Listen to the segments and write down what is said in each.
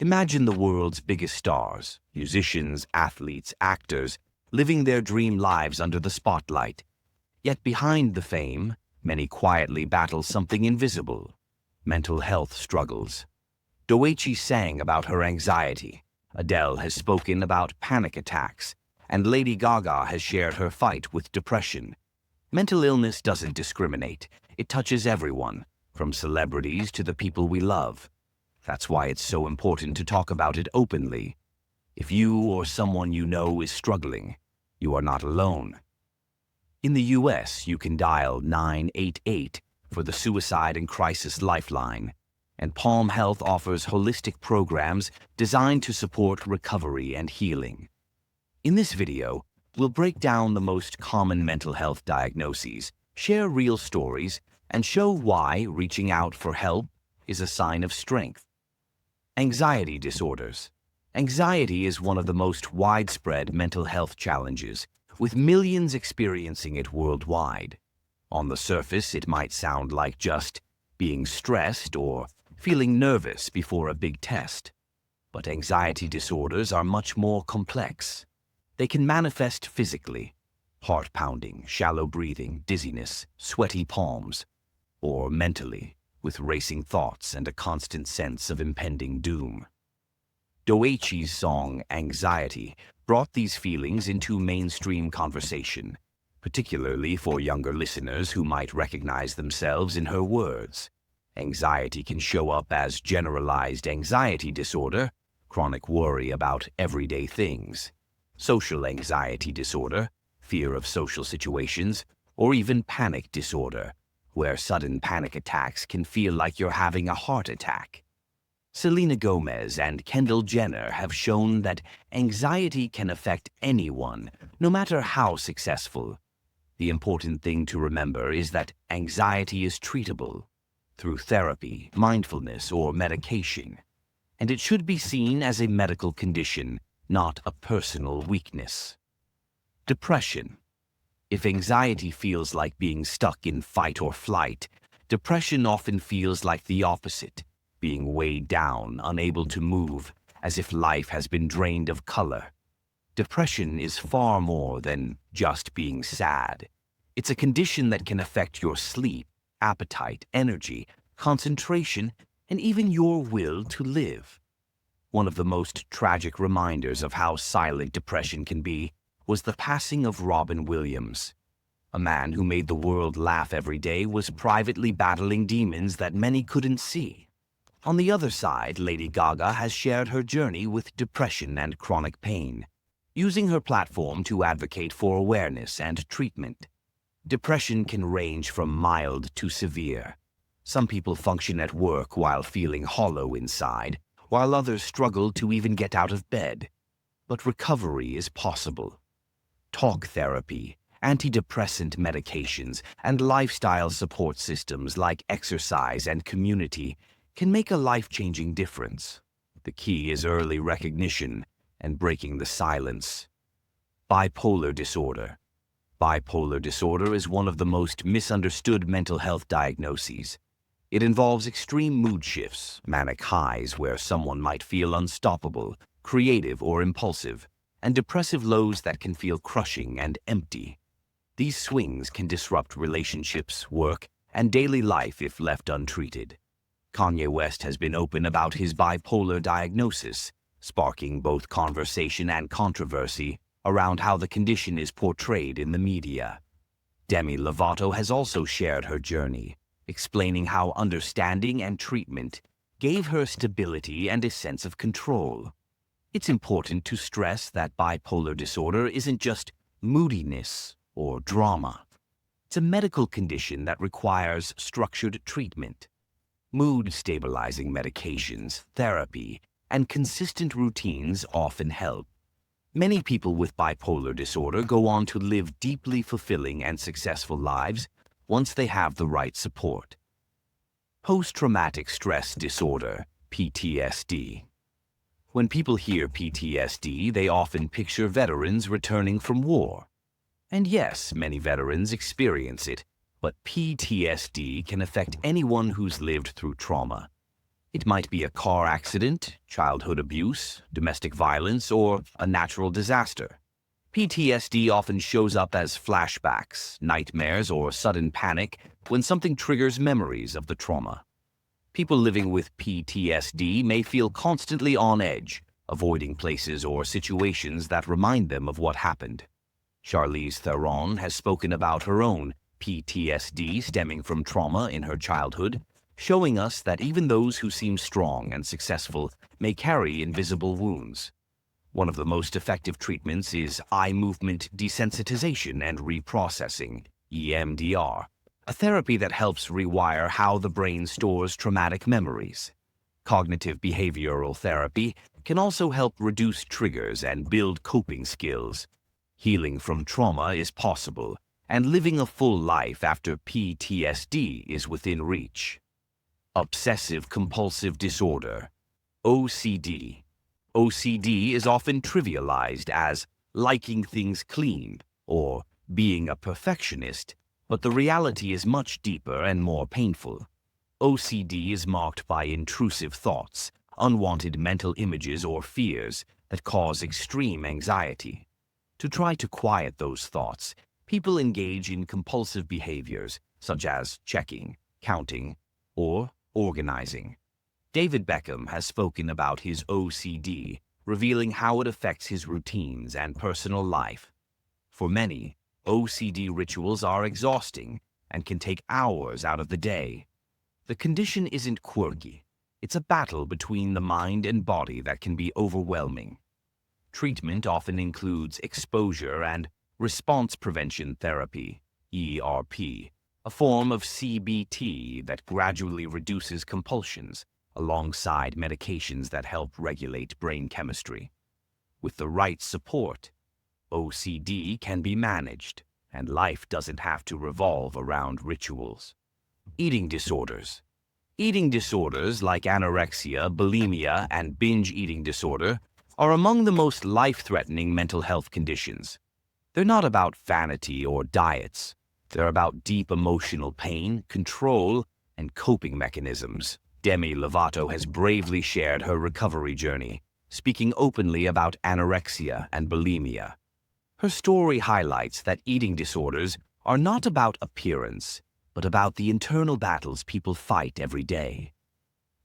Imagine the world's biggest stars, musicians, athletes, actors, living their dream lives under the spotlight. Yet behind the fame, many quietly battle something invisible: mental health struggles. 𝐒𝐻𝐫𝐢𝐻𝐿 sang about her anxiety, Adele has spoken about panic attacks, and Lady Gaga has shared her fight with depression. Mental illness doesn't discriminate. It touches everyone, from celebrities to the people we love. That's why it's so important to talk about it openly. If you or someone you know is struggling, you are not alone. In the US, you can dial 988 for the Suicide and Crisis Lifeline, and Palm Health offers holistic programs designed to support recovery and healing. In this video, we'll break down the most common mental health diagnoses, share real stories, and show why reaching out for help is a sign of strength. Anxiety disorders. Anxiety is one of the most widespread mental health challenges, with millions experiencing it worldwide. On the surface, it might sound like just being stressed or feeling nervous before a big test. But anxiety disorders are much more complex. They can manifest physically: heart pounding, shallow breathing, dizziness, sweaty palms, or mentally, with racing thoughts and a constant sense of impending doom. 𝐒𝐻𝐫𝐻𝐿's song Anxiety brought these feelings into mainstream conversation, particularly for younger listeners who might recognize themselves in her words. Anxiety can show up as generalized anxiety disorder, chronic worry about everyday things; social anxiety disorder, fear of social situations; or even panic disorder, where sudden panic attacks can feel like you're having a heart attack. Selena Gomez and Kendall Jenner have shown that anxiety can affect anyone, no matter how successful. The important thing to remember is that anxiety is treatable through therapy, mindfulness, or medication, and it should be seen as a medical condition, not a personal weakness. Depression. If anxiety feels like being stuck in fight or flight, depression often feels like the opposite: being weighed down, unable to move, as if life has been drained of color. Depression is far more than just being sad. It's a condition that can affect your sleep, appetite, energy, concentration, and even your will to live. One of the most tragic reminders of how silent depression can be was the passing of Robin Williams. A man who made the world laugh every day was privately battling demons that many couldn't see. On the other side, Lady Gaga has shared her journey with depression and chronic pain, using her platform to advocate for awareness and treatment. Depression can range from mild to severe. Some people function at work while feeling hollow inside, while others struggle to even get out of bed. But recovery is possible. Talk therapy, antidepressant medications, and lifestyle support systems like exercise and community can make a life-changing difference. The key is early recognition and breaking the silence. Bipolar disorder. Bipolar disorder is one of the most misunderstood mental health diagnoses. It involves extreme mood shifts, manic highs where someone might feel unstoppable, creative, or impulsive, and depressive lows that can feel crushing and empty. These swings can disrupt relationships, work, and daily life if left untreated. Kanye West has been open about his bipolar diagnosis, sparking both conversation and controversy around how the condition is portrayed in the media. Demi Lovato has also shared her journey, explaining how understanding and treatment gave her stability and a sense of control. It's important to stress that bipolar disorder isn't just moodiness or drama. It's a medical condition that requires structured treatment. Mood-stabilizing medications, therapy, and consistent routines often help. Many people with bipolar disorder go on to live deeply fulfilling and successful lives once they have the right support. Post-traumatic stress disorder, PTSD. When people hear PTSD, they often picture veterans returning from war. And yes, many veterans experience it, but PTSD can affect anyone who's lived through trauma. It might be a car accident, childhood abuse, domestic violence, or a natural disaster. PTSD often shows up as flashbacks, nightmares, or sudden panic when something triggers memories of the trauma. People living with PTSD may feel constantly on edge, avoiding places or situations that remind them of what happened. Charlize Theron has spoken about her own PTSD stemming from trauma in her childhood, showing us that even those who seem strong and successful may carry invisible wounds. One of the most effective treatments is eye movement desensitization and reprocessing, EMDR, a therapy that helps rewire how the brain stores traumatic memories. Cognitive behavioral therapy can also help reduce triggers and build coping skills. Healing from trauma is possible, and living a full life after PTSD is within reach. Obsessive-compulsive disorder, OCD. OCD is often trivialized as liking things clean or being a perfectionist, but the reality is much deeper and more painful. OCD is marked by intrusive thoughts, unwanted mental images or fears that cause extreme anxiety. To try to quiet those thoughts, people engage in compulsive behaviors such as checking, counting, or organizing. David Beckham has spoken about his OCD, revealing how it affects his routines and personal life. For many, OCD rituals are exhausting and can take hours out of the day. The condition isn't quirky. It's a battle between the mind and body that can be overwhelming. Treatment often includes exposure and response prevention therapy, ERP, a form of CBT that gradually reduces compulsions, alongside medications that help regulate brain chemistry. With the right support, OCD can be managed, and life doesn't have to revolve around rituals. Eating disorders. Eating disorders like anorexia, bulimia, and binge eating disorder are among the most life-threatening mental health conditions. They're not about vanity or diets. They're about deep emotional pain, control, and coping mechanisms. Demi Lovato has bravely shared her recovery journey, speaking openly about anorexia and bulimia. Her story highlights that eating disorders are not about appearance, but about the internal battles people fight every day.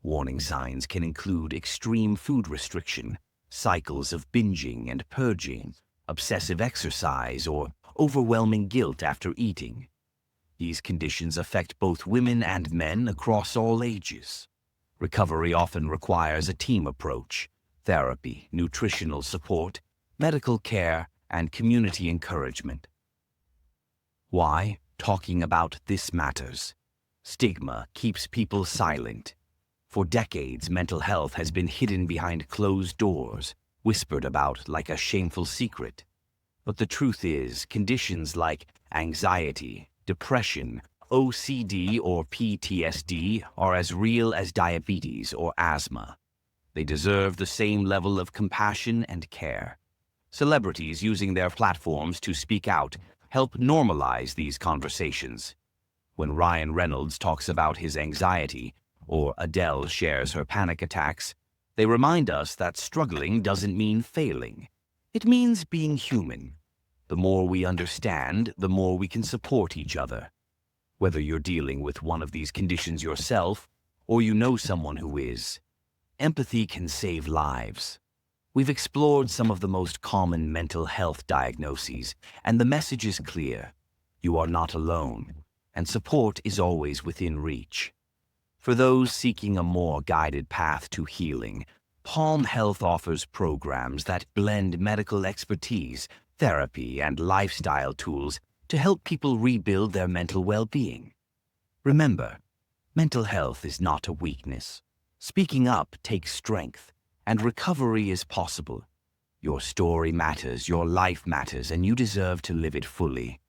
Warning signs can include extreme food restriction, cycles of binging and purging, obsessive exercise, or overwhelming guilt after eating. These conditions affect both women and men across all ages. Recovery often requires a team approach: therapy, nutritional support, medical care, and community encouragement. Why talking about this matters? Stigma keeps people silent. For decades, mental health has been hidden behind closed doors, whispered about like a shameful secret. But the truth is, conditions like anxiety, depression, OCD, or PTSD are as real as diabetes or asthma. They deserve the same level of compassion and care. Celebrities using their platforms to speak out help normalize these conversations. When Ryan Reynolds talks about his anxiety, or Adele shares her panic attacks, they remind us that struggling doesn't mean failing. It means being human. The more we understand, the more we can support each other. Whether you're dealing with one of these conditions yourself, or you know someone who is, empathy can save lives. We've explored some of the most common mental health diagnoses, and the message is clear. You are not alone, and support is always within reach. For those seeking a more guided path to healing, Palm Health offers programs that blend medical expertise, therapy, and lifestyle tools to help people rebuild their mental well-being. Remember, mental health is not a weakness. Speaking up takes strength, and recovery is possible. Your story matters, your life matters, and you deserve to live it fully.